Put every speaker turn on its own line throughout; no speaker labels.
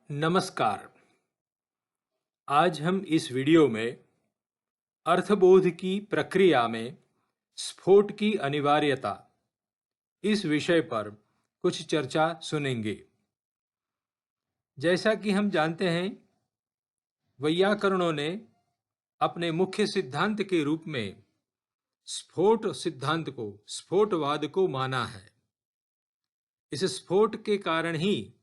नमस्कार। आज हम इस वीडियो में अर्थबोध की प्रक्रिया में स्फोट की अनिवार्यता इस विषय पर कुछ चर्चा सुनेंगे। जैसा कि हम जानते हैं, वैयाकरणों ने अपने मुख्य सिद्धांत के रूप में स्फोट सिद्धांत को, स्फोटवाद को माना है। इस स्फोट के कारण ही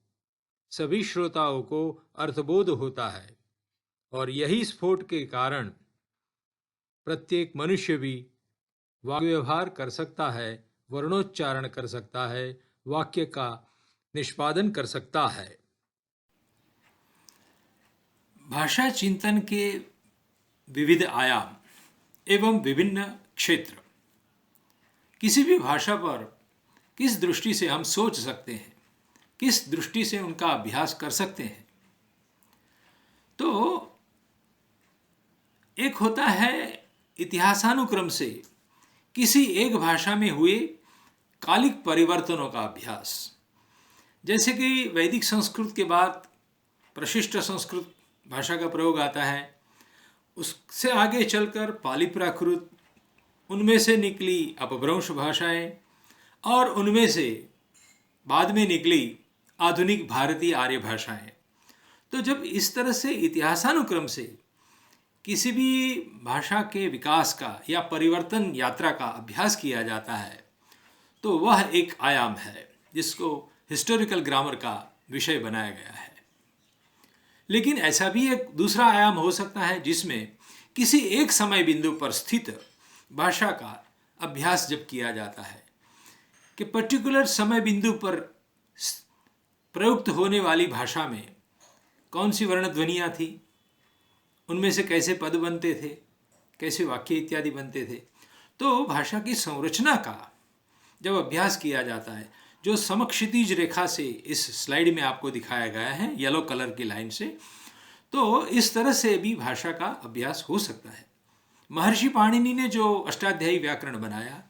सभी श्रोताओं को अर्थबोध होता है और यही स्फोट के कारण प्रत्येक मनुष्य भी वाक्य व्यवहार कर सकता है, वर्णोच्चारण कर सकता है, वाक्य का निष्पादन कर सकता है।
भाषा चिंतन के विविध आयाम एवं विभिन्न क्षेत्र। किसी भी भाषा पर किस दृष्टि से हम सोच सकते हैं, किस दृष्टि से उनका अभ्यास कर सकते हैं। तो एक होता है इतिहासानुक्रम से किसी एक भाषा में हुए कालिक परिवर्तनों का अभ्यास। जैसे कि वैदिक संस्कृत के बाद प्रशिष्ट संस्कृत भाषा का प्रयोग आता है, उससे आगे चलकर पाली प्राकृत, उनमें से निकली अपभ्रंश भाषाएं और उनमें से बाद में निकली आधुनिक भारतीय आर्य भाषाएं। तो जब इस तरह से इतिहासानुक्रम से किसी भी भाषा के विकास का या परिवर्तन यात्रा का अभ्यास किया जाता है, तो वह एक आयाम है जिसको हिस्टोरिकल ग्रामर का विषय बनाया गया है। लेकिन ऐसा भी एक दूसरा आयाम हो सकता है जिसमें किसी एक समय बिंदु पर स्थित भाषा का अभ्यास जब किया जाता है कि पर्टिकुलर समय बिंदु पर प्रयुक्त होने वाली भाषा में कौन सी वर्ण ध्वनियाँ थी, उनमें से कैसे पद बनते थे, कैसे वाक्य इत्यादि बनते थे। तो भाषा की संरचना का जब अभ्यास किया जाता है, जो समक्षितिज रेखा से इस स्लाइड में आपको दिखाया गया है येलो कलर की लाइन से, तो इस तरह से भी भाषा का अभ्यास हो सकता है। महर्षि पाणिनि ने जो अष्टाध्यायी व्याकरण बनाया,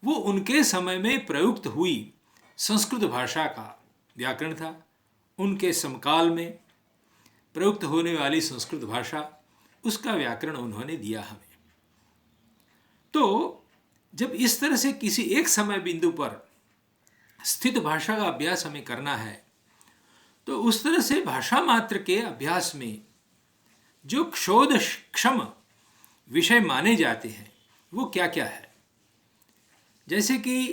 वो उनके समय में प्रयुक्त हुई संस्कृत भाषा का व्याकरण था। उनके समकाल में प्रयुक्त होने वाली संस्कृत भाषा, उसका व्याकरण उन्होंने दिया हमें। तो जब इस तरह से किसी एक समय बिंदु पर स्थित भाषा का अभ्यास हमें करना है, तो उस तरह से भाषा मात्र के अभ्यास में जो क्षोध क्षम विषय माने जाते हैं वो क्या क्या है। जैसे कि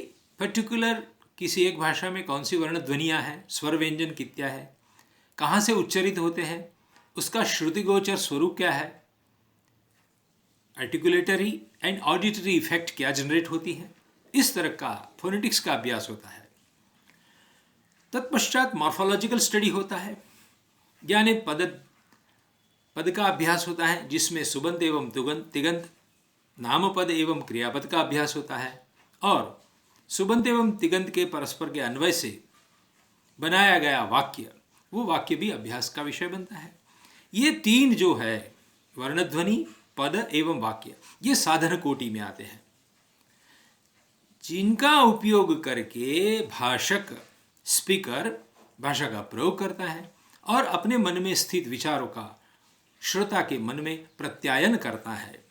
पर्टिकुलर किसी एक भाषा में कौन सी वर्ण ध्वनियाँ हैं, स्वर व्यंजन कितना है, कहाँ से उच्चरित होते हैं, उसका श्रुतिगोचर स्वरूप क्या है, आर्टिकुलेटरी एंड ऑडिटरी इफेक्ट क्या जनरेट होती है, इस तरह का फोनेटिक्स का अभ्यास होता है। तत्पश्चात मॉर्फोलॉजिकल स्टडी होता है, यानी पद का अभ्यास होता है जिसमें सुबंत एवं तिगंत, नामपद एवं क्रियापद का अभ्यास होता है और सुबंत एवं तिगंत के परस्पर के अन्वय से बनाया गया वाक्य, वो वाक्य भी अभ्यास का विषय बनता है। ये तीन जो है, वर्णध्वनि, पद एवं वाक्य, ये साधन कोटि में आते हैं, जिनका उपयोग करके भाषक, स्पीकर भाषा का प्रयोग करता है और अपने मन में स्थित विचारों का श्रोता के मन में प्रत्यायन करता है,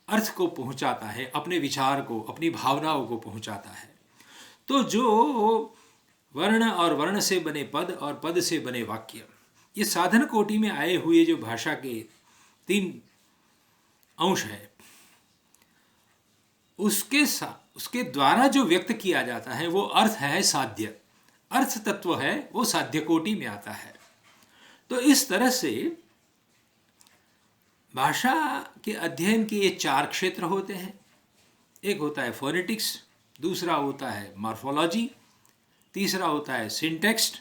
अर्थ को पहुंचाता है, अपने विचार को, अपनी भावनाओं को पहुंचाता है। तो जो वर्ण और वर्ण से बने पद और पद से बने वाक्य, ये साधन कोटि में आए हुए जो भाषा के तीन अंश है, उसके द्वारा जो व्यक्त किया जाता है वो अर्थ है साध्य, अर्थ तत्व है, वो साध्य कोटि में आता है। तो इस तरह से भाषा के अध्ययन के ये चार क्षेत्र होते हैं। एक होता है फोनेटिक्स, दूसरा होता है मॉर्फोलॉजी, तीसरा होता है सिंटेक्स्ट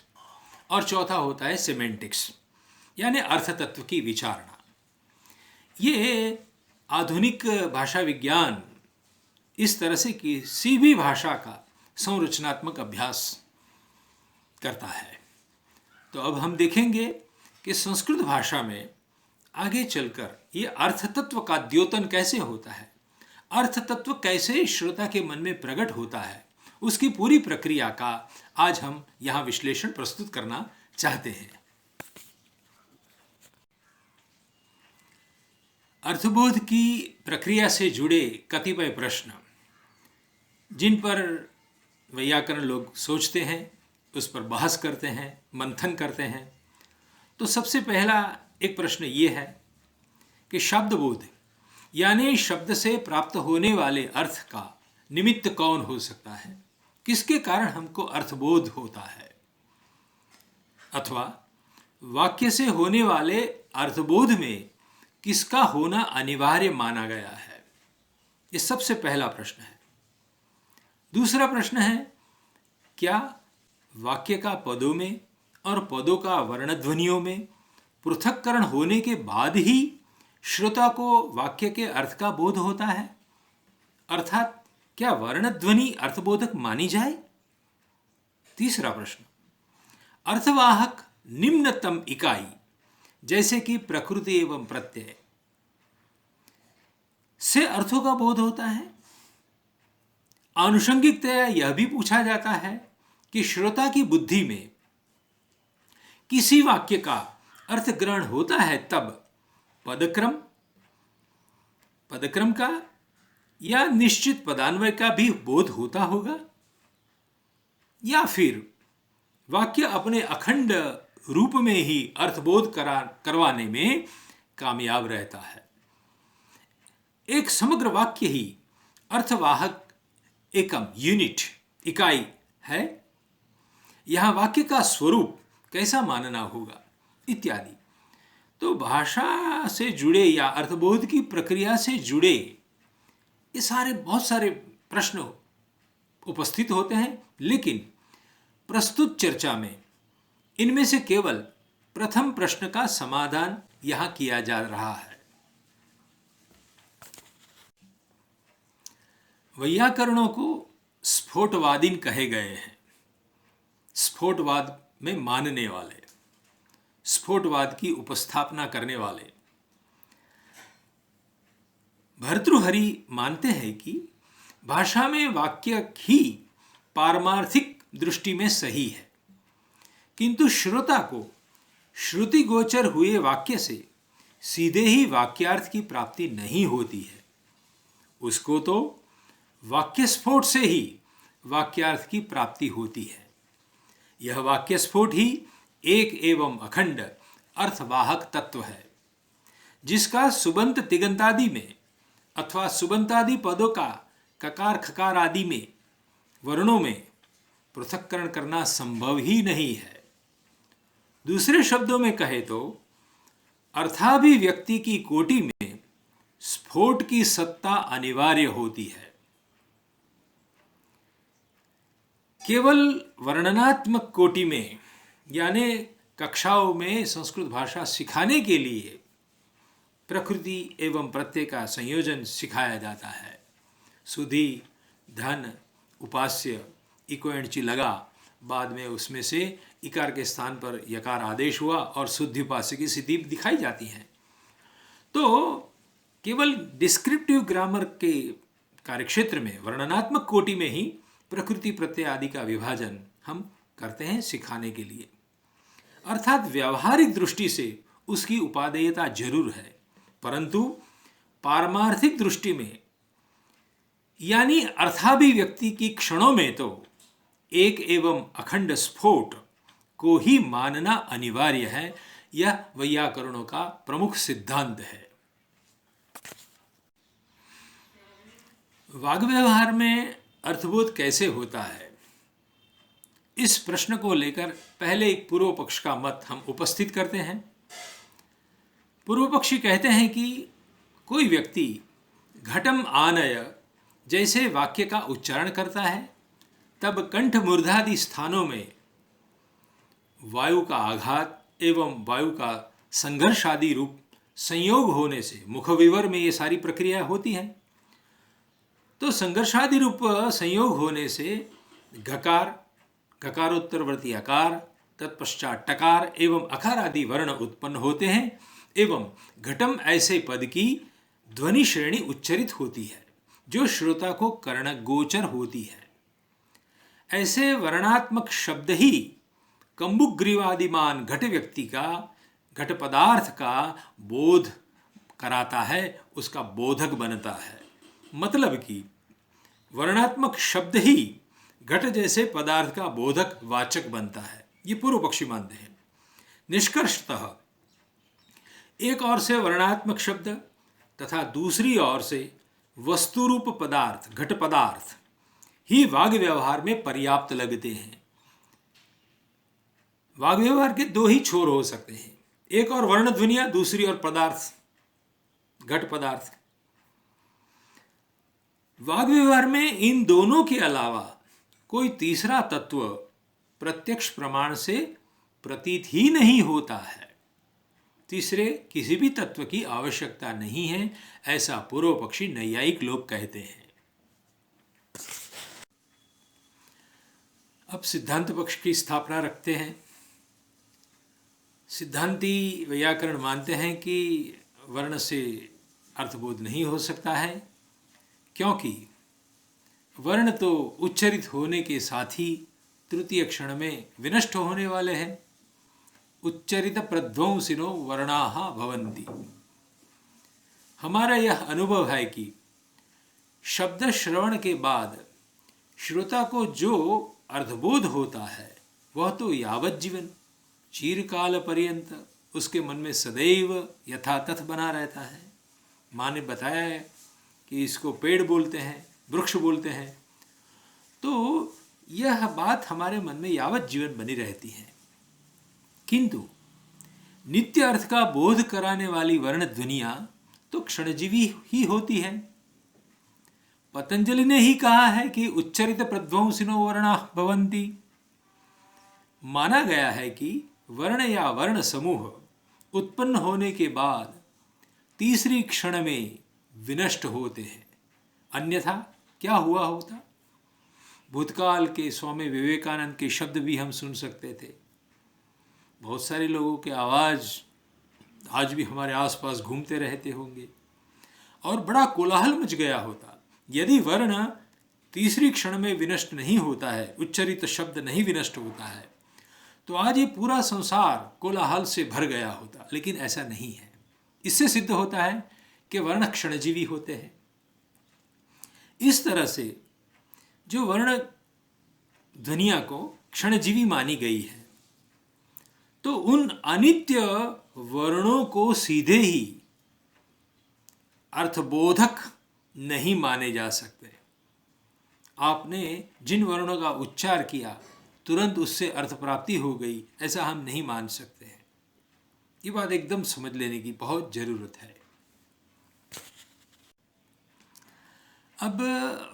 और चौथा होता है सिमेंटिक्स, यानी अर्थ तत्व की विचारणा। ये आधुनिक भाषा विज्ञान इस तरह से किसी भी भाषा का संरचनात्मक अभ्यास करता है। तो अब हम देखेंगे कि संस्कृत भाषा में आगे चलकर ये अर्थ तत्व का द्योतन कैसे होता है, अर्थ तत्व कैसे श्रोता के मन में प्रकट होता है, उसकी पूरी प्रक्रिया का आज हम यहाँ विश्लेषण प्रस्तुत करना चाहते हैं। अर्थबोध की प्रक्रिया से जुड़े कतिपय प्रश्न जिन पर वैयाकरण लोग सोचते हैं, उस पर बहस करते हैं, मंथन करते हैं। तो सबसे पहला एक प्रश्न ये है कि शब्दबोध यानी शब्द से प्राप्त होने वाले अर्थ का निमित्त कौन हो सकता है, किसके कारण हमको अर्थबोध होता है, अथवा वाक्य से होने वाले अर्थबोध में किसका होना अनिवार्य माना गया है। ये सबसे पहला प्रश्न है। दूसरा प्रश्न है, क्या वाक्य का पदों में और पदों का वर्णध्वनियों में पृथक्करण होने के बाद ही श्रोता को वाक्य के अर्थ का बोध होता है, अर्थात क्या वर्णध्वनि अर्थबोधक मानी जाए। तीसरा प्रश्न, अर्थवाहक निम्नतम इकाई जैसे कि प्रकृति एवं प्रत्यय से अर्थों का बोध होता है। आनुषंगिकतया यह भी पूछा जाता है कि श्रोता की बुद्धि में किसी वाक्य का अर्थ ग्रहण होता है तब पदक्रम का या निश्चित पदान्वय का भी बोध होता होगा, या फिर वाक्य अपने अखंड रूप में ही अर्थबोध करवाने में कामयाब रहता है। एक समग्र वाक्य ही अर्थवाहक एकम यूनिट इकाई है। यहां वाक्य का स्वरूप कैसा मानना होगा इत्यादि। तो भाषा से जुड़े या अर्थबोध की प्रक्रिया से जुड़े ये बहुत सारे प्रश्न उपस्थित होते हैं, लेकिन प्रस्तुत चर्चा में इनमें से केवल प्रथम प्रश्न का समाधान यहां किया जा रहा है। वैयाकरणों को स्फोटवादीन कहे गए हैं। स्फोटवाद में मानने वाले, स्फोटवाद की उपस्थापना करने वाले। भर्तृहरि मानते हैं कि भाषा में वाक्य ही पारमार्थिक दृष्टि में सही है, किंतु श्रोता को श्रुति गोचर हुए वाक्य से सीधे ही वाक्यार्थ की प्राप्ति नहीं होती है। उसको तो वाक्य स्फोट से ही वाक्यार्थ की प्राप्ति होती है। यह वाक्य स्फोट ही एक एवं अखंड अर्थवाहक तत्व है, जिसका सुबंत तिगंतादि में अथवा सुबंतादि पदों का ककार खकार आदि में वर्णों में पृथक्करण करना संभव ही नहीं है। दूसरे शब्दों में कहे तो अर्थाभिव्यक्ति की कोटि में स्फोट की सत्ता अनिवार्य होती है। केवल वर्णनात्मक कोटि में यानी कक्षाओं में संस्कृत भाषा सिखाने के लिए प्रकृति एवं प्रत्यय का संयोजन सिखाया जाता है। सुधि, धन, उपास्य, इको एंड ची लगा, बाद में उसमें से इकार के स्थान पर यकार आदेश हुआ और शुद्धि उपास्य की सिद्धि दिखाई जाती है। तो केवल डिस्क्रिप्टिव ग्रामर के कार्यक्षेत्र में वर्णनात्मक कोटि में ही प्रकृति प्रत्यय आदि का विभाजन हम करते हैं सिखाने के लिए, अर्थात व्यावहारिक दृष्टि से उसकी उपादेयता जरूर है, परंतु पारमार्थिक दृष्टि में यानी अर्थाभिव्यक्ति की क्षणों में तो एक एवं अखंड स्फोट को ही मानना अनिवार्य है। यह वैयाकरणों का प्रमुख सिद्धांत है। वाग व्यवहार में अर्थबोध कैसे होता है, इस प्रश्न को लेकर पहले एक पूर्व पक्ष का मत हम उपस्थित करते हैं। पूर्व पक्षी कहते हैं कि कोई व्यक्ति घटम आनय जैसे वाक्य का उच्चारण करता है, तब कंठ मूर्धादि स्थानों में वायु का आघात एवं वायु का संघर्ष आदि रूप संयोग होने से मुखविवर में ये सारी प्रक्रिया होती है। तो संघर्षादि रूप संयोग होने से घकार, घकारोत्तरवर्ती अकार, तत्पश्चात टकार एवं अकार आदि वर्ण उत्पन्न होते हैं एवं घटम ऐसे पद की ध्वनि श्रेणी उच्चरित होती है जो श्रोता को कर्ण गोचर होती है। ऐसे वर्णात्मक शब्द ही कम्बुग्रीवादिमान घट व्यक्ति का, घट पदार्थ का बोध कराता है, उसका बोधक बनता है। मतलब कि वर्णात्मक शब्द ही घट जैसे पदार्थ का बोधक वाचक बनता है, ये पूर्व पक्षी मानते हैं। निष्कर्षतः एक ओर से वर्णात्मक शब्द तथा दूसरी ओर से वस्तुरूप पदार्थ, घट पदार्थ ही वाग व्यवहार में पर्याप्त लगते हैं। वाग व्यवहार के दो ही छोर हो सकते हैं, एक और वर्ण ध्वनिया, दूसरी और पदार्थ, घट पदार्थ। वाग व्यवहार में इन दोनों के अलावा कोई तीसरा तत्व प्रत्यक्ष प्रमाण से प्रतीत ही नहीं होता है। तीसरे किसी भी तत्व की आवश्यकता नहीं है, ऐसा पूर्व पक्षी नैयायिक लोग कहते हैं। अब सिद्धांत पक्ष की स्थापना रखते हैं। सिद्धांती वैयाकरण मानते हैं कि वर्ण से अर्थबोध नहीं हो सकता है, क्योंकि वर्ण तो उच्चरित होने के साथ ही तृतीय क्षण में विनष्ट होने वाले हैं। उच्चरित प्रध्वंसिनो वर्णाः भवन्ति। हमारा यह अनुभव है कि शब्द श्रवण के बाद श्रोता को जो अर्थबोध होता है वह तो यावत जीवन, चिरकाल पर्यंत उसके मन में सदैव यथातथ बना रहता है। माँ ने बताया है कि इसको पेड़ बोलते हैं, वृक्ष बोलते हैं, तो यह बात हमारे मन में यावत जीवन बनी रहती है। किंतु नित्य अर्थ का बोध कराने वाली वर्ण ध्वनियां तो क्षणजीवी ही होती है। पतंजलि ने ही कहा है कि उच्चरित प्रध्वंसिनो वर्णाः भवन्ति। माना गया है कि वर्ण या वर्ण समूह उत्पन्न होने के बाद तीसरी क्षण में विनष्ट होते हैं, अन्यथा क्या हुआ होता। भूतकाल के स्वामी विवेकानंद के शब्द भी हम सुन सकते थे। बहुत सारे लोगों के आवाज़ आज भी हमारे आसपास घूमते रहते होंगे और बड़ा कोलाहल मच गया होता यदि वर्ण तीसरी क्षण में विनष्ट नहीं होता है, उच्चरित शब्द नहीं विनष्ट होता है, तो आज ये पूरा संसार कोलाहल से भर गया होता। लेकिन ऐसा नहीं है। इससे सिद्ध होता है कि वर्ण क्षणजीवी होते हैं। इस तरह से जो वर्ण ध्वनिया को क्षणजीवी मानी गई है, तो उन अनित्य वर्णों को सीधे ही अर्थबोधक नहीं माने जा सकते। आपने जिन वर्णों का उच्चार किया तुरंत उससे अर्थ प्राप्ति हो गई, ऐसा हम नहीं मान सकते हैं। ये बात एकदम समझ लेने की बहुत जरूरत है। अब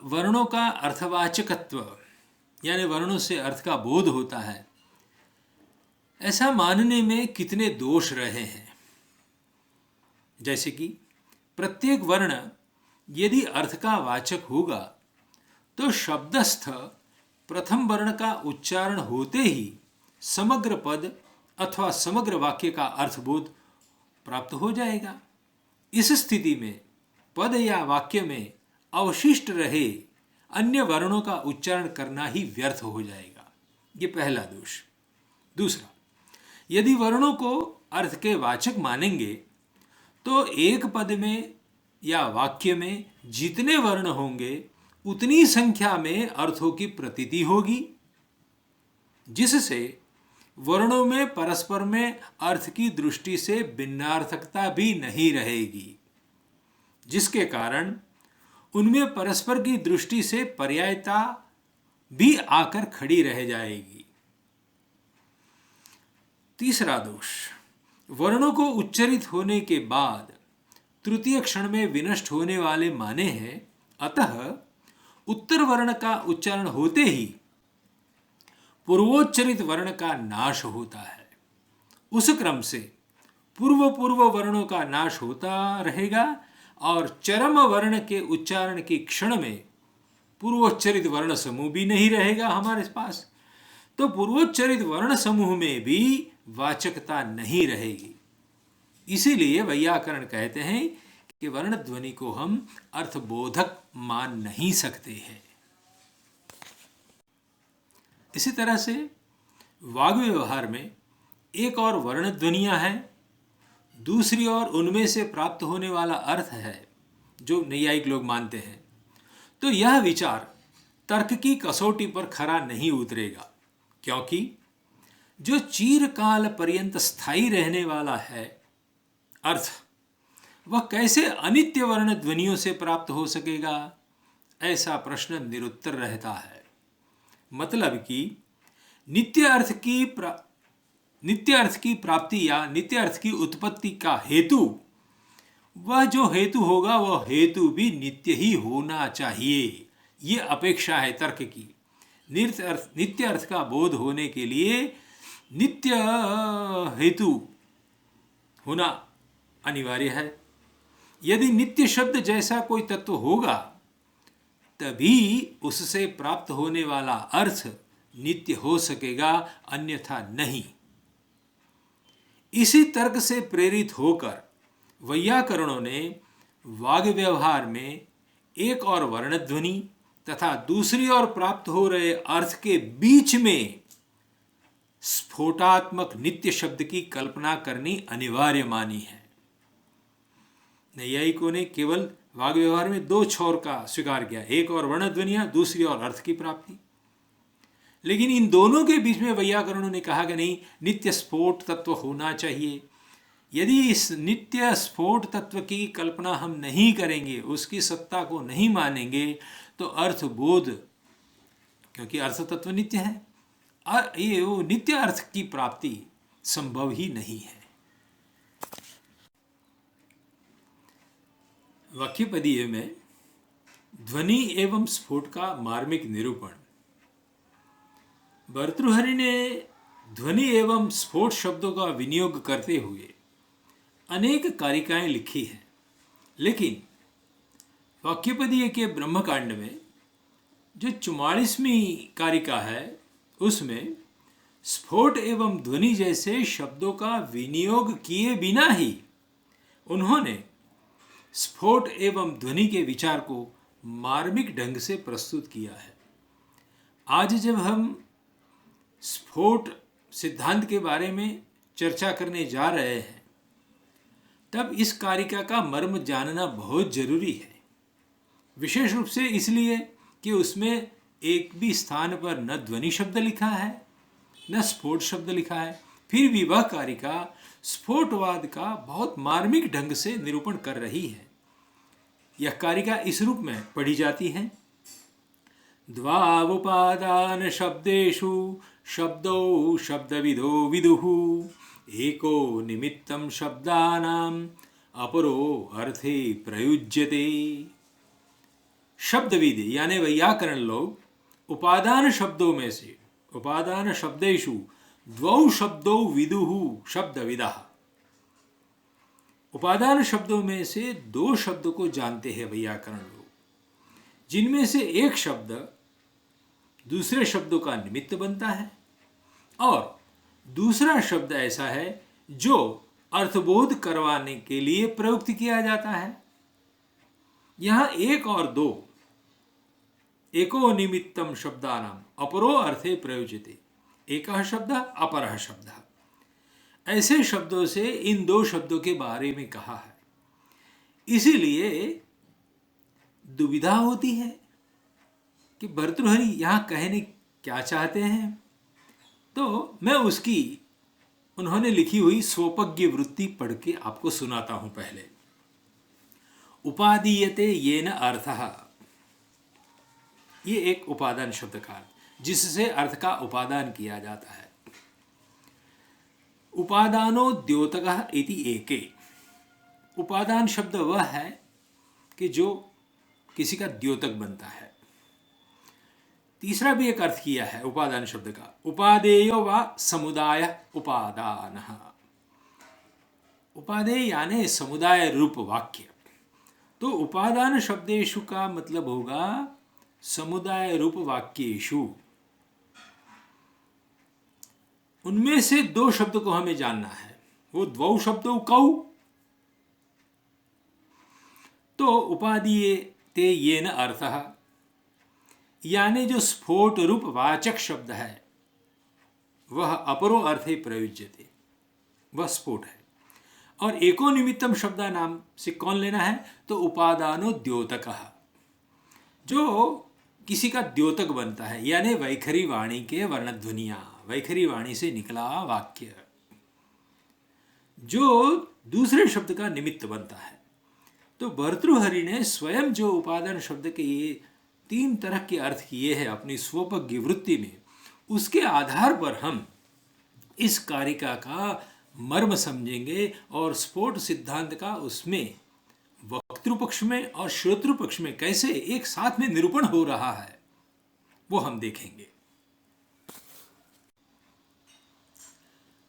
वर्णों का अर्थवाचकत्व यानी वर्णों से अर्थ का बोध होता है, ऐसा मानने में कितने दोष रहे हैं। जैसे कि प्रत्येक वर्ण यदि अर्थ का वाचक होगा तो शब्दस्थ प्रथम वर्ण का उच्चारण होते ही समग्र पद अथवा समग्र वाक्य का अर्थबोध प्राप्त हो जाएगा। इस स्थिति में पद या वाक्य में अवशिष्ट रहे अन्य वर्णों का उच्चारण करना ही व्यर्थ हो जाएगा। ये पहला दोष। दूसरा, यदि वर्णों को अर्थ के वाचक मानेंगे तो एक पद में या वाक्य में जितने वर्ण होंगे उतनी संख्या में अर्थों की प्रतीति होगी, जिससे वर्णों में परस्पर में अर्थ की दृष्टि से भिन्नार्थकता भी नहीं रहेगी, जिसके कारण उनमें परस्पर की दृष्टि से पर्यायता भी आकर खड़ी रह जाएगी। तीसरा दोष, वर्णों को उच्चरित होने के बाद तृतीय क्षण में विनष्ट होने वाले माने हैं। अतः उत्तर वर्ण का उच्चारण होते ही पूर्वोच्चरित वर्ण का नाश होता है। उस क्रम से पूर्व वर्णों का नाश होता रहेगा और चरम वर्ण के उच्चारण के क्षण में पूर्वोच्चरित वर्ण समूह भी नहीं रहेगा हमारे पास, तो पूर्वोच्चरित वर्ण समूह में भी वाचकता नहीं रहेगी। इसीलिए वैयाकरण कहते हैं कि वर्ण ध्वनि को हम अर्थबोधक मान नहीं सकते हैं। इसी तरह से वाग व्यवहार में एक और वर्ण ध्वनियां हैं दूसरी ओर उनमें से प्राप्त होने वाला अर्थ है जो नैयायिक लोग मानते हैं, तो यह विचार तर्क की कसौटी पर खरा नहीं उतरेगा, क्योंकि जो चिरकाल पर्यंत स्थायी रहने वाला है अर्थ, वह कैसे अनित्य वर्ण ध्वनियों से प्राप्त हो सकेगा? ऐसा प्रश्न निरुत्तर रहता है। मतलब कि नित्य अर्थ की प्राप्ति या नित्य अर्थ की उत्पत्ति का हेतु, वह जो हेतु होगा वह हेतु भी नित्य ही होना चाहिए। ये अपेक्षा है तर्क की। नित्य अर्थ का बोध होने के लिए नित्य हेतु होना अनिवार्य है। यदि नित्य शब्द जैसा कोई तत्व होगा तभी उससे प्राप्त होने वाला अर्थ नित्य हो सकेगा, अन्यथा नहीं। इसी तर्क से प्रेरित होकर वैयाकरणों ने वाग व्यवहार में एक और वर्णध्वनि तथा दूसरी ओर प्राप्त हो रहे अर्थ के बीच में स्फोटात्मक नित्य शब्द की कल्पना करनी अनिवार्य मानी है। नैयायिकों ने केवल वाग व्यवहार में दो छोर का स्वीकार किया, एक और वर्णध्वनियां, दूसरी ओर अर्थ की प्राप्ति। लेकिन इन दोनों के बीच में वैयाकरणों ने कहा कि नहीं, नित्य स्फोट तत्व होना चाहिए। यदि इस नित्य स्फोट तत्व की कल्पना हम नहीं करेंगे, उसकी सत्ता को नहीं मानेंगे, तो अर्थबोध, क्योंकि अर्थ तत्व नित्य है, ये वो नित्य अर्थ की प्राप्ति संभव ही नहीं है। वाक्यपदीय में ध्वनि एवं स्फोट का मार्मिक निरूपण। भर्तृहरि ने ध्वनि एवं स्फोट शब्दों का विनियोग करते हुए अनेक कारिकाएं लिखी हैं, लेकिन वाक्यपदीय के ब्रह्मकांड में जो 44वीं कारिका है उसमें स्फोट एवं ध्वनि जैसे शब्दों का विनियोग किए बिना ही उन्होंने स्फोट एवं ध्वनि के विचार को मार्मिक ढंग से प्रस्तुत किया है। आज जब हम स्फोट सिद्धांत के बारे में चर्चा करने जा रहे हैं, तब इस कारिका का मर्म जानना बहुत जरूरी है। विशेष रूप से इसलिए कि उसमें एक भी स्थान पर न ध्वनि शब्द लिखा है न स्फोट शब्द लिखा है। फिर भी वह कारिका स्फोटवाद का बहुत मार्मिक ढंग से निरूपण कर रही है। यह कारिका इस रूप में पढ़ी जाती है। द्वावुपादान शब्देषु शब्दौ शब्दविदो विदुः एको निमित्तं शब्दानां अपरो अर्थे प्रयुज्यते। शब्दविद यानी वैयाकरण लोग उपादान शब्दों में से, उपादान शब्देषु द्वौ शब्दौ विदुः शब्दविदः, उपादान शब्दों में से दो शब्द को जानते हैं वैयाकरण लोग, जिनमें से एक शब्द दूसरे शब्दों का निमित्त बनता है और दूसरा शब्द ऐसा है जो अर्थबोध करवाने के लिए प्रयुक्त किया जाता है। यहां एक और दो, एको निमित्तम शब्दानाम अपरो अर्थे प्रयुज्यते, एकः शब्दः अपरः शब्दः, ऐसे शब्दों से इन दो शब्दों के बारे में कहा है। इसीलिए दुविधा होती है कि भर्तृहरि यहां कहने क्या चाहते हैं। तो मैं उसकी उन्होंने लिखी हुई स्वोपज्ञ वृत्ति पढ़ के आपको सुनाता हूं। पहले उपादीयते येन अर्थः, ये एक उपादान शब्द का जिससे अर्थ का उपादान किया जाता है। उपादानो द्योतकः इति एके, उपादान शब्द वह है कि जो किसी का द्योतक बनता है। तीसरा भी एक अर्थ किया है उपादान शब्द का, उपादेयो वा समुदाय उपादानः, उपादेय यानी समुदाय रूप वाक्य। तो उपादान शब्देषु का मतलब होगा समुदाय रूप वाक्येषु। उनमें से दो शब्द को हमें जानना है, वो द्वौ शब्दौ कौ। तो उपादीयते येन अर्थः, यानी जो स्फोट रूप वाचक शब्द है वह अपरो अर्थे प्रयुज्यते, वह स्फोट है। और एको निमित्तम शब्दा नाम से कौन लेना है, तो उपादानो द्योतकः, जो किसी का द्योतक बनता है, यानी वैखरी वाणी के वर्णध्वनियां, वैखरी वाणी से निकला वाक्य जो दूसरे शब्द का निमित्त बनता है। तो भर्तृहरि ने स्वयं जो उपादान शब्द के ये 3 तरह के अर्थ किए हैं अपनी स्वोपज्ञ वृत्ति में, उसके आधार पर हम इस कारिका का मर्म समझेंगे और स्फोट सिद्धांत का उसमें वक्तृपक्ष में और श्रोतृपक्ष में कैसे एक साथ में निरूपण हो रहा है वो हम देखेंगे।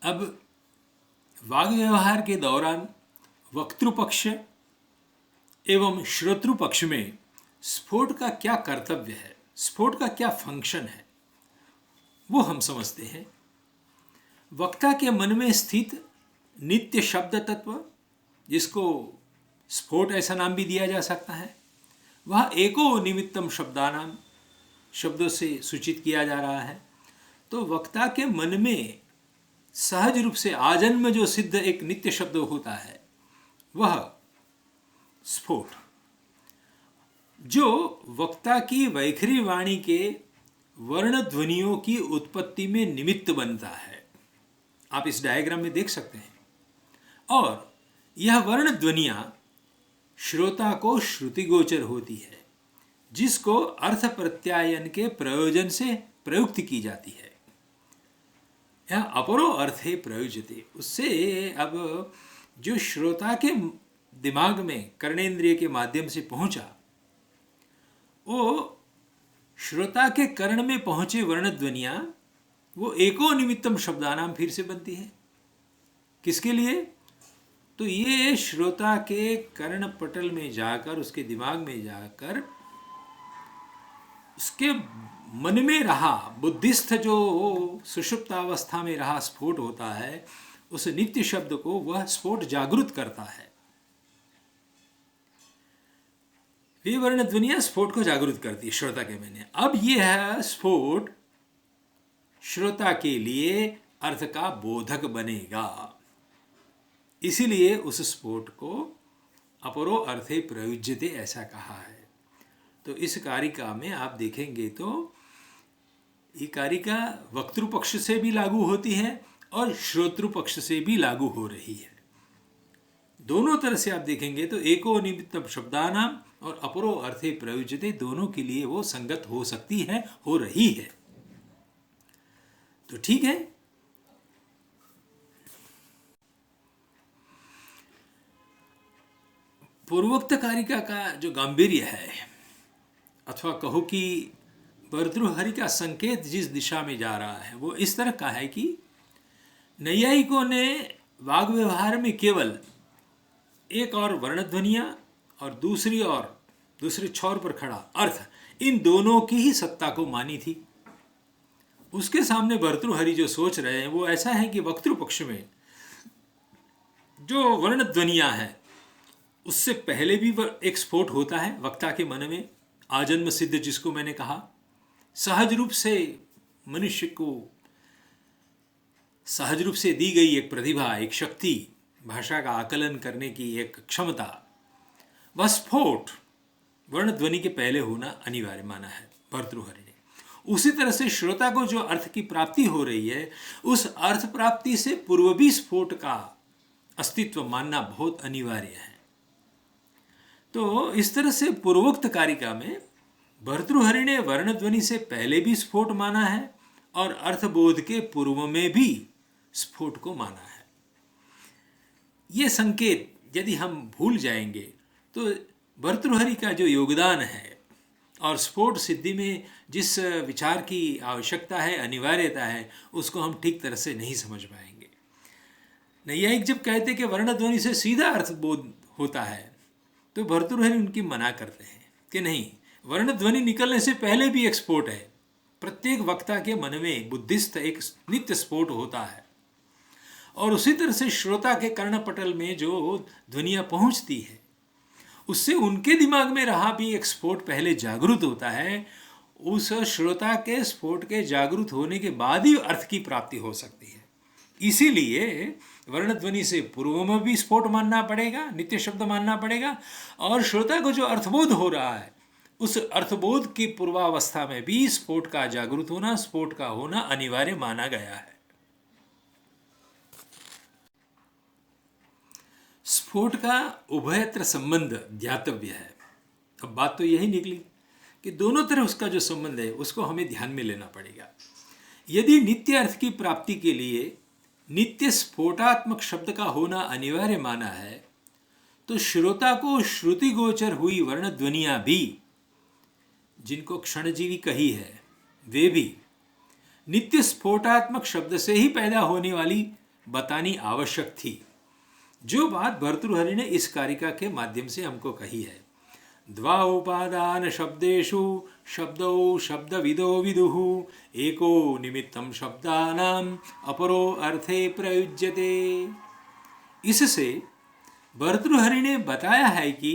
अब वाग व्यवहार के दौरान वक्तृपक्ष एवं श्रोतृपक्ष में स्फोट का क्या कर्तव्य है, स्फोट का क्या फंक्शन है, वो हम समझते हैं। वक्ता के मन में स्थित नित्य शब्द तत्व, जिसको स्फोट ऐसा नाम भी दिया जा सकता है, वह एको निमित्तम शब्दानाम शब्दों से सूचित किया जा रहा है। तो वक्ता के मन में सहज रूप से आजन्म जो सिद्ध एक नित्य शब्द होता है वह स्फोट, जो वक्ता की वैखरी वाणी के वर्ण ध्वनियों की उत्पत्ति में निमित्त बनता है। आप इस डायग्राम में देख सकते हैं। और यह वर्ण ध्वनियां श्रोता को श्रुतिगोचर होती है, जिसको अर्थ प्रत्यायन के प्रयोजन से प्रयुक्त की जाती है। यह अपरो अर्थे प्रयोज्यते, उससे अब जो श्रोता के दिमाग में कर्णेंद्रिय के माध्यम से पहुंचा, वो श्रोता के कर्ण में पहुंचे वर्ण ध्वनियां वो एको निमित्तम शब्दानाम फिर से बनती है। किसके लिए? तो ये श्रोता के कर्ण पटल में जाकर, उसके दिमाग में जाकर, उसके मन में रहा बुद्धिस्थ जो सुषुप्तावस्था में रहा स्फोट होता है, उस नित्य शब्द को वह स्फोट जागृत करता है। ये वर्ण ध्वनियां स्फोट को जागृत करती है श्रोता के मन में। अब यह स्फोट श्रोता के लिए अर्थ का बोधक बनेगा, इसीलिए उस स्फोट को अपरो अर्थे प्रयुज्यते ऐसा कहा है। तो इस कारिका में आप देखेंगे तो ये कारिका वक्तृपक्ष से भी लागू होती है और श्रोतृपक्ष से भी लागू हो रही है। दोनों तरह से आप देखेंगे तो एको निमित्तम शब्दानाम और अपरो अर्थे प्रयुज्यते दोनों के लिए वो संगत हो सकती है, हो रही है। तो ठीक है। पूर्वोक्त कारिका का जो गांभीर्य है, अथवा कहो कि भर्तृहरि का संकेत जिस दिशा में जा रहा है, वो इस तरह का है कि नैयायिकों ने वाग व्यवहार में केवल एक और वर्णध्वनियां और दूसरे छोर पर खड़ा अर्थ, इन दोनों की ही सत्ता को मानी थी। उसके सामने भर्तृहरि जो सोच रहे हैं वो ऐसा है कि वक्तृपक्ष में जो वर्णध्वनियां हैं उससे पहले भी एक स्फोट होता है वक्ता के मन में, आजन्म सिद्ध, जिसको मैंने कहा सहज रूप से मनुष्य को सहज रूप से दी गई एक प्रतिभा, एक शक्ति, भाषा का आकलन करने की एक क्षमता, वह स्फोट वर्णध्वनि के पहले होना अनिवार्य माना है भर्तृहरि ने। उसी तरह से श्रोता को जो अर्थ की प्राप्ति हो रही है, उस अर्थ प्राप्ति से पूर्व भी स्फोट का अस्तित्व मानना बहुत अनिवार्य है। तो इस तरह से पूर्वोक्त कारिका में भर्तृहरि ने वर्णध्वनि से पहले भी स्फोट माना है और अर्थबोध के पूर्व में भी स्फोट को माना है। ये संकेत यदि हम भूल जाएंगे तो भर्तृहरि का जो योगदान है और स्फोट सिद्धि में जिस विचार की आवश्यकता है, अनिवार्यता है, उसको हम ठीक तरह से नहीं समझ पाएंगे। नैयायिक जब कहते कि वर्णध्वनि से सीधा अर्थबोध होता है, तो भर्तृहरि उनकी मना करते हैं कि नहीं, वर्णध्वनि निकलने से पहले भी एक स्फोट है। प्रत्येक वक्ता के मन में बुद्धिस्थ एक नित्य स्फोट होता है और उसी तरह से श्रोता के कर्णपटल में जो ध्वनियां पहुंचती है, उससे उनके दिमाग में रहा भी एक स्फोट पहले जागृत होता है। उस श्रोता के स्फोट के जागृत होने के बाद ही अर्थ की प्राप्ति हो सकती है। इसीलिए वर्णध्वनि से पूर्व में भी स्फोट मानना पड़ेगा, नित्य शब्द मानना पड़ेगा, और श्रोता को जो अर्थबोध हो रहा है उस अर्थबोध की पूर्वावस्था में भी स्फोट का जागृत होना, स्फोट का होना अनिवार्य माना गया है। स्फोट का उभयत्र संबंध ध्यातव्य है। अब बात तो यही निकली कि दोनों तरह उसका जो संबंध है उसको हमें ध्यान में लेना पड़ेगा। यदि नित्य अर्थ की प्राप्ति के लिए नित्य स्फोटात्मक शब्द का होना अनिवार्य माना है, तो श्रोता को श्रुति गोचर हुई वर्ण ध्वनियां भी, जिनको क्षणजीवी कही है, वे भी नित्य स्फोटात्मक शब्द से ही पैदा होने वाली बतानी आवश्यक थी। जो बात भर्तृहरि ने इस कारिका के माध्यम से हमको कही है। द्वाउपादान शब्देषु शब्दौ शब्दविदो विदुः एको निमित्तं शब्दानां अपरो अर्थे प्रयुज्यते। इससे भर्तृहरि ने बताया है कि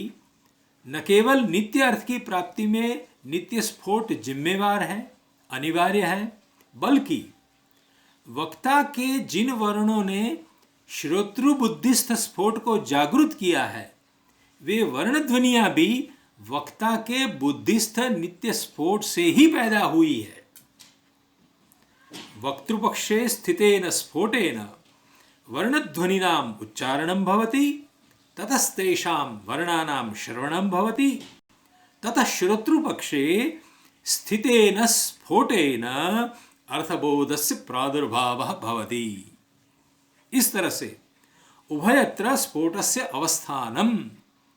न केवल नित्य अर्थ की प्राप्ति में नित्य स्फोट जिम्मेवार है, अनिवार्य है, बल्कि वक्ता के जिन वर्णों ने श्रोतृ बुद्धिस्थ स्फोट को जागृत किया है, वे वर्ण ध्वनियां भी वक्ता के बुद्धिस्थ नित्य स्फोट से ही पैदा हुई है। वक्तृपक्षे स्थितेन स्फोटेन वर्णध्वनिनाम उच्चारणं भवति, ततस्तेषां वर्णानां श्रवणं भवति, ततः श्रोतृपक्षे स्थितेन स्फोटेन अर्थबोधस्य प्रादुर्भावः भवति। इस तरह से उभयत्र स्फोटस्य अवस्थानम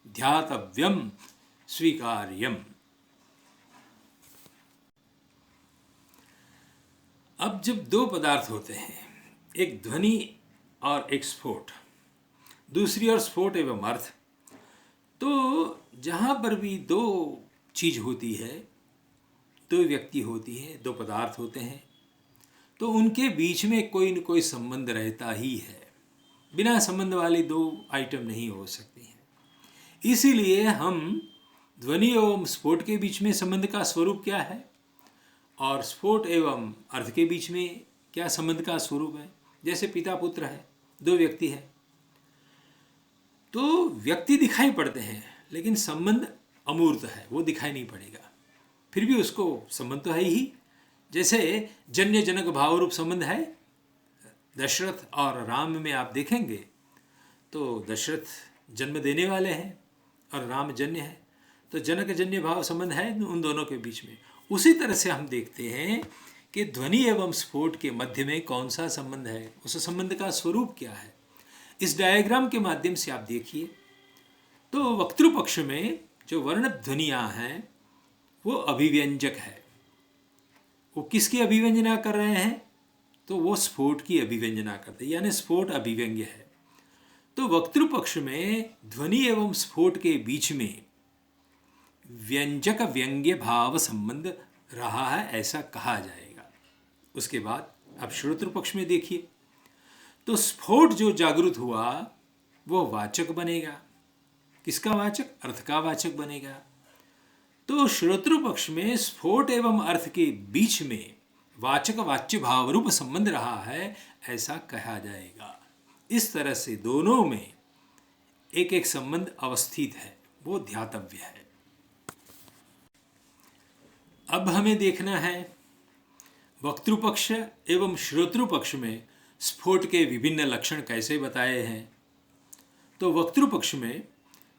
ध्यातव्यम स्वीकार्यम। अब जब दो पदार्थ होते हैं, एक ध्वनि और एक स्फोट, दूसरी ओर स्फोट एवं अर्थ, तो जहाँ पर भी दो चीज होती है, दो व्यक्ति होती है, दो पदार्थ होते हैं, तो उनके बीच में कोई न कोई संबंध रहता ही है। बिना संबंध वाली दो आइटम नहीं हो सकती हैं। इसीलिए हम ध्वनि एवं स्फोट के बीच में संबंध का स्वरूप क्या है और स्फोट एवं अर्थ के बीच में क्या संबंध का स्वरूप है। जैसे पिता पुत्र है, दो व्यक्ति है, तो व्यक्ति दिखाई पड़ते हैं लेकिन संबंध अमूर्त है, वो दिखाई नहीं पड़ेगा, फिर भी उसको संबंध तो है ही। जैसे जन्य जनक भाव रूप संबंध है दशरथ और राम में, आप देखेंगे तो दशरथ जन्म देने वाले हैं और राम जन्य है, तो जनक जन्य भाव संबंध है उन दोनों के बीच में। उसी तरह से हम देखते हैं कि ध्वनि एवं स्फोट के मध्य में कौन सा संबंध है, उस संबंध का स्वरूप क्या है। इस डायग्राम के माध्यम से आप देखिए तो वक्तृपक्ष में जो वर्ण ध्वनियाँ हैं वो अभिव्यंजक है। वो किसकी अभिव्यंजना कर रहे हैं, तो वो स्फोट की अभिव्यंजना करते हैं, यानी स्फोट अभिव्यंग्य है। तो वक्तृपक्ष में ध्वनि एवं स्फोट के बीच में व्यंजक व्यंग्य भाव संबंध रहा है, ऐसा कहा जाएगा। उसके बाद अब श्रोतृपक्ष में देखिए तो स्फोट जो जागृत हुआ वो वाचक बनेगा। किसका वाचक, अर्थ का वाचक बनेगा। तो श्रोतृपक्ष में स्फोट एवं अर्थ के बीच में वाचक वाच्य भाव रूप संबंध रहा है, ऐसा कहा जाएगा। इस तरह से दोनों में एक एक संबंध अवस्थित है, वो ध्यातव्य है। अब हमें देखना है वक्तृपक्ष एवं श्रोतृपक्ष में स्फोट के विभिन्न लक्षण कैसे बताए हैं। तो वक्तृपक्ष में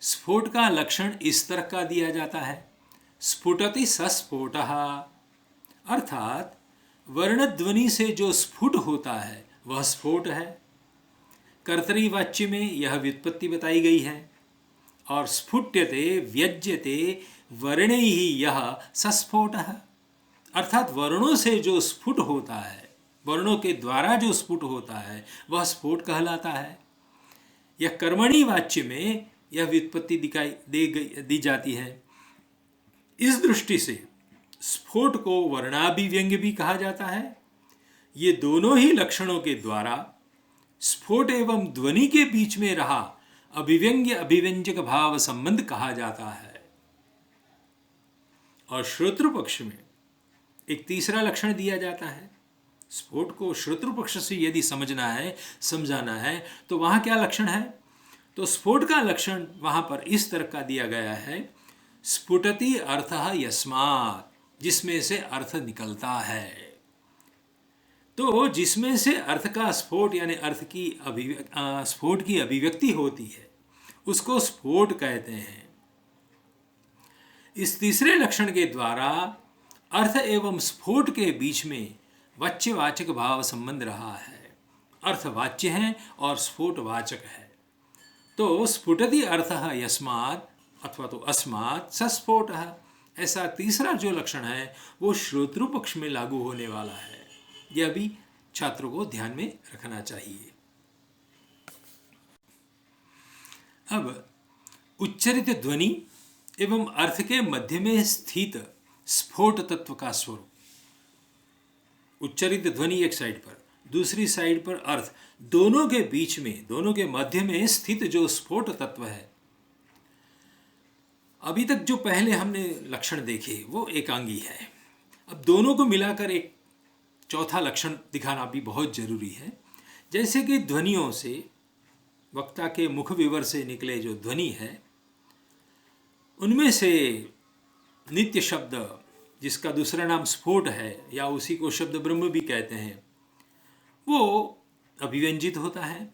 स्फोट का लक्षण इस तरह का दिया जाता है, स्फुटति सस्फोटः, अर्थात वर्णध्वनि से जो स्फुट होता है वह स्फोट है। कर्तरी वाच्य में यह व्युत्पत्ति बताई गई है। और स्फुट्यते व्यज्यते वर्णैः यह सस्फोटः, अर्थात वर्णों से जो स्फुट होता है, वर्णों के द्वारा जो स्फुट होता है वह स्फोट कहलाता है। यह कर्मणि वाच्य में यह व्युत्पत्ति दी जाती है। इस दृष्टि से स्फोट को वर्णाभिव्यंग्य भी कहा जाता है। ये दोनों ही लक्षणों के द्वारा स्फोट एवं ध्वनि के बीच में रहा अभिव्यंग्य अभिव्यंजक भाव संबंध कहा जाता है। और श्रोतृपक्ष में एक तीसरा लक्षण दिया जाता है स्फोट को श्रोत्र पक्ष से यदि समझना है, समझाना है, तो वहाँ क्या लक्षण है? तो स्फोट का लक्षण वहाँ पर इस तरह का दिया गया है, स्फुटति अर्थः यस्मात्, जिसमें से अर्थ निकलता है। तो जिसमें से अर्थ का स्फोट यानी अर्थ की स्फोट की अभिव्यक्ति होती है, उसको स्फोट कहते हैं। इस तीसरे लक्षण के द्वारा अर्थ एवं स्फोट के बीच में वाच्यवाचक भाव संबंध रहा है। अर्थ वाच्य है और स्फोट वाचक है। तो स्फुटति अर्थः यस्मात् अथवा तो अस्मात् सस्फोटः, ऐसा तीसरा जो लक्षण है वो श्रोतृ पक्ष में लागू होने वाला है। यह भी छात्रों को ध्यान में रखना चाहिए। अब उच्चरित ध्वनि एवं अर्थ के मध्य में स्थित स्फोट तत्व का स्वरूप। उच्चरित ध्वनि एक साइड पर, दूसरी साइड पर अर्थ, दोनों के बीच में, दोनों के मध्य में स्थित जो स्फोट तत्व है। अभी तक जो पहले हमने लक्षण देखे वो एकांगी है। अब दोनों को मिलाकर एक चौथा लक्षण दिखाना भी बहुत जरूरी है। जैसे कि ध्वनियों से, वक्ता के मुख विवर से निकले जो ध्वनि है, उनमें से नित्य शब्द, जिसका दूसरा नाम स्फोट है या उसी को शब्द ब्रह्म भी कहते हैं, वो अभिव्यंजित होता है।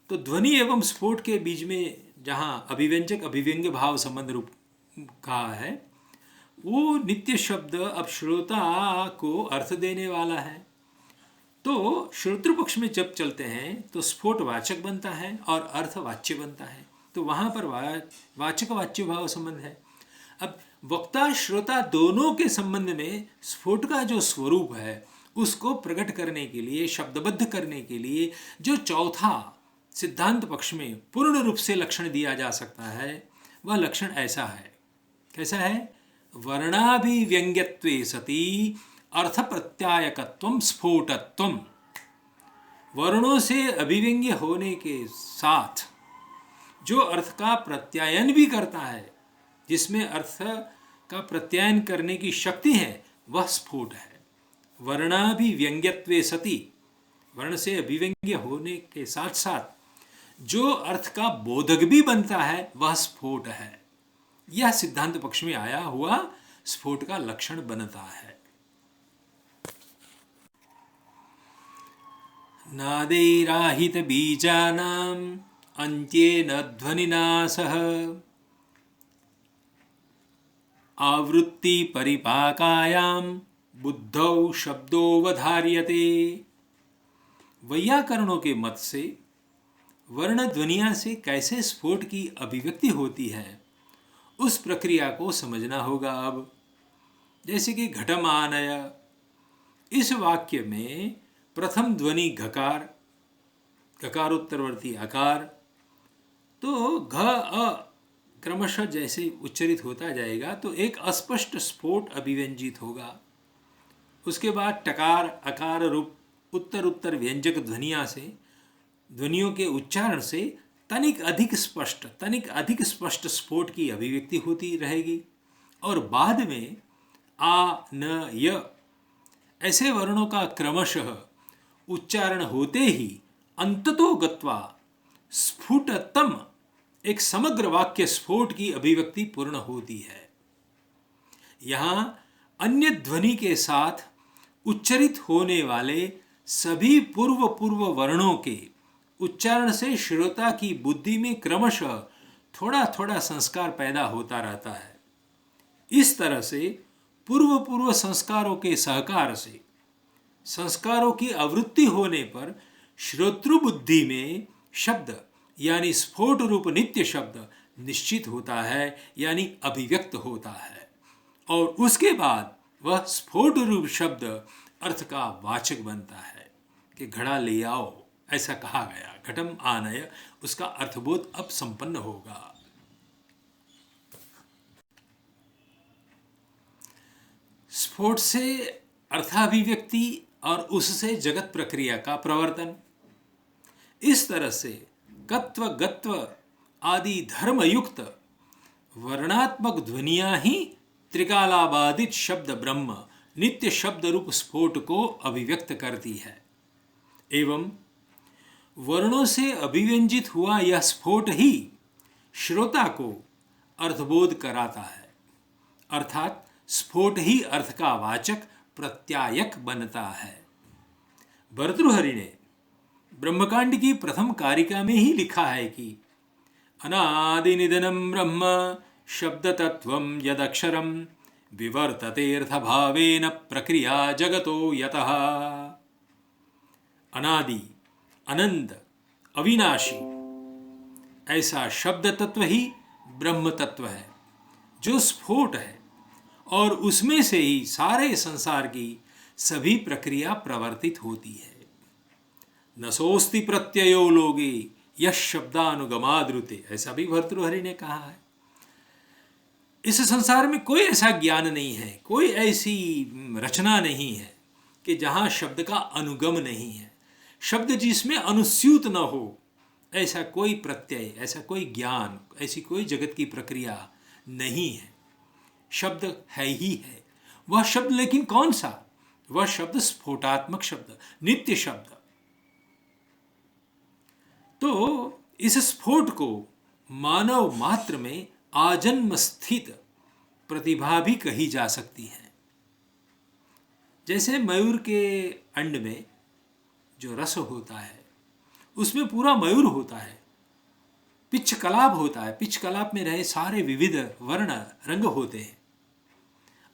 तो ध्वनि एवं स्फोट के बीच में जहाँ अभिव्यंजक अभिव्यंग्य भाव संबंध रूप कहा है, वो नित्य शब्द अब श्रोता को अर्थ देने वाला है। तो श्रोतृ पक्ष में जब चलते हैं तो स्फोट वाचक बनता है और अर्थ वाच्य बनता है। तो वहाँ पर वाचक वाच्य भाव संबंध है। अब वक्ता श्रोता दोनों के संबंध में स्फोट का जो स्वरूप है उसको प्रकट करने के लिए, शब्दबद्ध करने के लिए जो चौथा सिद्धांत पक्ष में पूर्ण रूप से लक्षण दिया जा सकता है, वह लक्षण ऐसा है। कैसा है? वर्णाभिव्यंग्यत्वे सति अर्थ प्रत्यायकत्वम स्फोटत्वम। वर्णों से अभिव्यंग्य होने के साथ जो अर्थ का प्रत्यायन भी करता है, जिसमें अर्थ का प्रत्यायन करने की शक्ति है, वह स्फोट है। वर्णाभिव्यंग्यत्वे सति, वर्ण से अभिव्यंग्य होने के साथ साथ जो अर्थ का बोधक भी बनता है, वह स्फोट है। यह सिद्धांत पक्ष में आया हुआ स्फोट का लक्षण बनता है। नादैराहित बीजानाम अन्त्येन ध्वनिना सह आवृत्ति परिपाकायां बुद्धौ शब्दोवधार्यते। वैयाकरणों के मत से वर्ण ध्वनिया से कैसे स्फोट की अभिव्यक्ति होती है, उस प्रक्रिया को समझना होगा। अब जैसे कि घटमानय, इस वाक्य में प्रथम ध्वनि घकार, घकारोत्तरवर्ती अकार, तो घ अ क्रमशः जैसे उच्चरित होता जाएगा तो एक अस्पष्ट स्फोट अभिव्यंजित होगा। उसके बाद टकार अकार रूप उत्तर उत्तर व्यंजक ध्वनिया से, ध्वनियों के उच्चारण से तनिक अधिक स्पष्ट स्फोट की अभिव्यक्ति होती रहेगी। और बाद में आ न य ऐसे वर्णों का क्रमशः उच्चारण होते ही अंततो गत्वा स्फुटतम एक समग्र वाक्य स्फोट की अभिव्यक्ति पूर्ण होती है। यहाँ अन्य ध्वनि के साथ उच्चरित होने वाले सभी पूर्व वर्णों के उच्चारण से श्रोता की बुद्धि में क्रमशः थोड़ा थोड़ा संस्कार पैदा होता रहता है। इस तरह से पूर्व संस्कारों के सहकार से संस्कारों की आवृत्ति होने पर श्रोतृ बुद्धि में शब्द यानी स्फोट रूप नित्य शब्द निश्चित होता है, यानी अभिव्यक्त होता है। और उसके बाद वह स्फोट रूप शब्द अर्थ का वाचक बनता है कि घड़ा ले आओ, ऐसा कहा गया। घटम आनय, उसका अर्थबोध अब संपन्न होगा। स्फोट से अर्थाभिव्यक्ति और उससे जगत प्रक्रिया का प्रवर्तन, इस तरह से कत्व गत्व आदि धर्मयुक्त वर्णात्मक ध्वनियां ही त्रिकालाबाधित शब्द ब्रह्म नित्य शब्द रूप स्फोट को अभिव्यक्त करती है एवं वर्णों से अभिव्यंजित हुआ यह स्फोट ही श्रोता को अर्थबोध कराता है, अर्थात स्फोट ही अर्थ का वाचक प्रत्यायक बनता है। भर्तृहरि ने ब्रह्मकांड की प्रथम कारिका में ही लिखा है कि अनादि निधनम ब्रह्म शब्द तत्वम यदक्षरम विवर्तते अर्थभावेन प्रक्रिया जगतो यतः। अनादि, अनंत, अविनाशी ऐसा शब्द तत्व ही ब्रह्म तत्व है जो स्फोट है और उसमें से ही सारे संसार की सभी प्रक्रिया प्रवर्तित होती है। नसोस्ति प्रत्ययो लोगे यश शब्दानुगमाद्रुते, ऐसा भी भर्तृहरि ने कहा है। इस संसार में कोई ऐसा ज्ञान नहीं है, कोई ऐसी रचना नहीं है कि जहाँ शब्द का अनुगम नहीं है, शब्द जिसमें अनुस्यूत न हो, ऐसा कोई प्रत्यय, ऐसा कोई ज्ञान, ऐसी कोई जगत की प्रक्रिया नहीं है। शब्द है ही है। वह शब्द लेकिन कौन सा? वह शब्द स्फोटात्मक शब्द, नित्य शब्द। तो इस स्फोट को मानव मात्र में आजन्म स्थित प्रतिभा भी कही जा सकती है। जैसे मयूर के अंड में जो रस होता है उसमें पूरा मयूर होता है, पिच्छ कलाप होता है, पिच्छ कलाप में रहे सारे विविध वर्ण रंग होते हैं,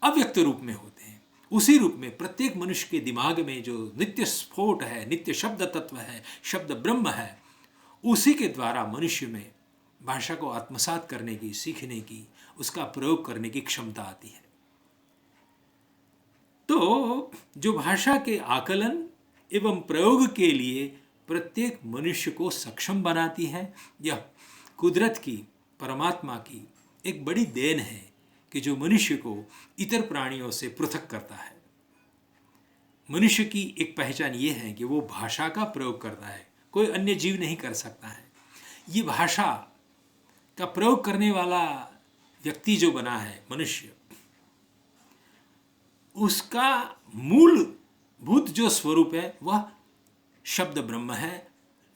अव्यक्त रूप में होते हैं। उसी रूप में प्रत्येक मनुष्य के दिमाग में जो नित्य स्फोट है, नित्य शब्द तत्व है, शब्द ब्रह्म है, उसी के द्वारा मनुष्य में भाषा को आत्मसात करने की, सीखने की, उसका प्रयोग करने की क्षमता आती है। तो जो भाषा के आकलन एवं प्रयोग के लिए प्रत्येक मनुष्य को सक्षम बनाती है, यह कुदरत की, परमात्मा की एक बड़ी देन है कि जो मनुष्य को इतर प्राणियों से पृथक करता है। मनुष्य की एक पहचान ये है कि वो भाषा का प्रयोग करता है, कोई अन्य जीव नहीं कर सकता है। ये भाषा का प्रयोग करने वाला व्यक्ति जो बना है, मनुष्य, उसका मूलभूत जो स्वरूप है वह शब्द ब्रह्म है,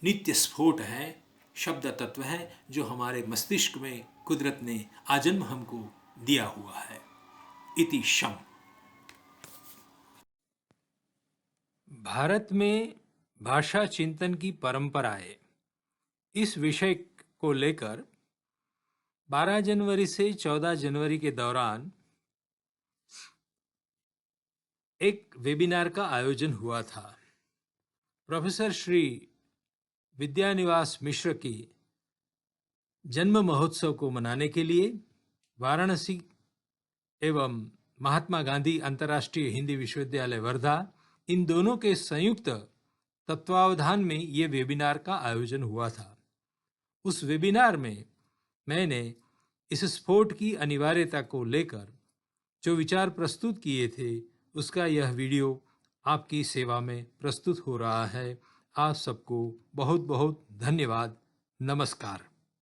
नित्य स्फोट है, शब्द तत्व है जो हमारे मस्तिष्क में कुदरत ने आजन्म हमको दिया हुआ है। इति शम।
भारत में भाषा चिंतन की परंपराएं इस विषय को लेकर 12 जनवरी से 14 जनवरी के दौरान एक वेबिनार का आयोजन हुआ था। प्रोफेसर श्री विद्यानिवास मिश्र की जन्म महोत्सव को मनाने के लिए वाराणसी एवं महात्मा गांधी अंतर्राष्ट्रीय हिंदी विश्वविद्यालय वर्धा, इन दोनों के संयुक्त तत्वावधान में ये वेबिनार का आयोजन हुआ था। उस वेबिनार में मैंने इस स्फोट की अनिवार्यता को लेकर जो विचार प्रस्तुत किए थे, उसका यह वीडियो आपकी सेवा में प्रस्तुत हो रहा है। आप सबको बहुत बहुत धन्यवाद। नमस्कार।